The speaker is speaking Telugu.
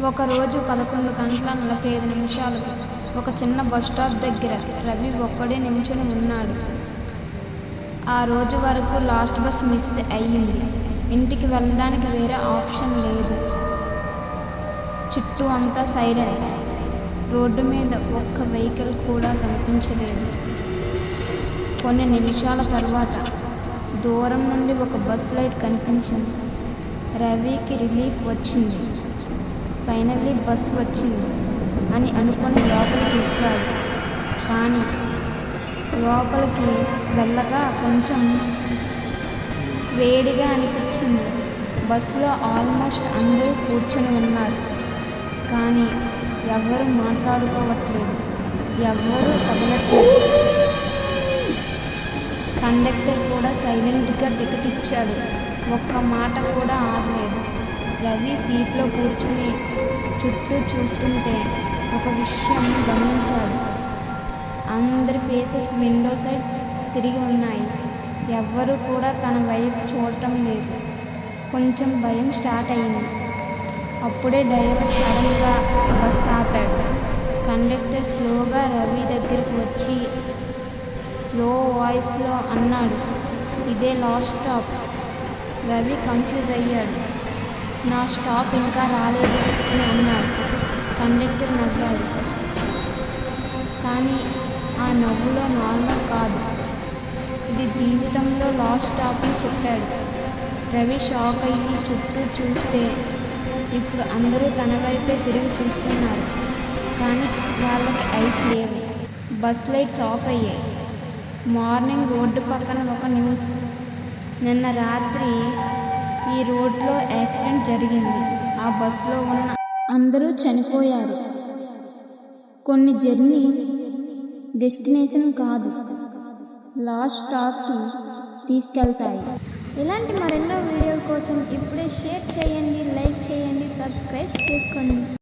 ఒకరోజు 11:45 ఒక చిన్న బస్టాప్ దగ్గర రవి ఒక్కడే నిల్చుని ఉన్నాడు. ఆ రోజు వరకు లాస్ట్ బస్ మిస్ అయ్యింది. ఇంటికి వెళ్ళడానికి వేరే ఆప్షన్ లేదు. చుట్టూ అంతా సైలెన్స్. రోడ్డు మీద ఒక్క వెహికల్ కూడా కనిపించలేదు. కొన్ని నిమిషాల తర్వాత దూరం నుండి ఒక బస్ లైట్ కనిపించింది. రవికి రిలీఫ్ వచ్చింది. ఫైనల్లీ బస్ వచ్చింది అని అనుకొని లోపలికి ఎక్కాడు. కానీ లోపలికి వెళ్ళగా కొంచెం వేడిగా అనిపించింది. బస్సులో ఆల్మోస్ట్ అందరూ కూర్చొని ఉన్నారు. కానీ ఎవ్వరూ మాట్లాడుకోవట్లేదు, ఎవ్వరూ కదలట్లేదు. కండక్టర్ కూడా సైలెంట్గా టికెట్ ఇచ్చాడు. ఒక్క మాట కూడా ఆడలేదు. రవి సీట్లో కూర్చుని చుట్టూ చూస్తుంటే ఒక విషయం గమనించాడు. అందరి ఫేసెస్ విండో సైడ్ తిరిగి ఉన్నాయి. ఎవ్వరూ కూడా తన వైపు చూడటం లేదు. కొంచెం భయం స్టార్ట్ అయింది. అప్పుడే డ్రైవర్ సడన్గా బస్ ఆపాడు. కండక్టర్ స్లోగా రవి దగ్గరికి వచ్చి లో వాయిస్లో అన్నాడు, ఇదే లాస్ట్ స్టాప్. రవి కన్ఫ్యూజ్ అయ్యాడు. నా స్టాప్ ఇంకా రాలేదు అని అన్నాడు. కండక్టర్ నవ్వాడు. కానీ ఆ నవ్వులో నార్మల్ కాదు. ఇది జీవితంలో లాస్ట్ స్టాప్ అని చెప్పాడు. రవి షాక్ అయ్యి చుట్టూ చూస్తే ఇప్పుడు అందరూ తన వైపే తిరిగి చూస్తున్నారు. కానీ వాళ్ళకి ఐస్ లేవు. బస్ లైట్స్ ఆఫ్ అయ్యాయి. మార్నింగ్ రోడ్డు పక్కన ఒక న్యూస్. నిన్న రాత్రి ఈ రోడ్లో యాక్సిడెంట్ జరిగింది. ఆ బస్సులో ఉన్న అందరూ చనిపోయారు. కొన్ని జర్నీస్ డెస్టినేషన్ కాదు, లాస్ట్ స్టాప్కి తీసుకెళ్తాయి. ఇలాంటి మరెన్నో వీడియోల కోసం ఇప్పుడే షేర్ చేయండి, లైక్ చేయండి, సబ్స్క్రైబ్ చేసుకోండి.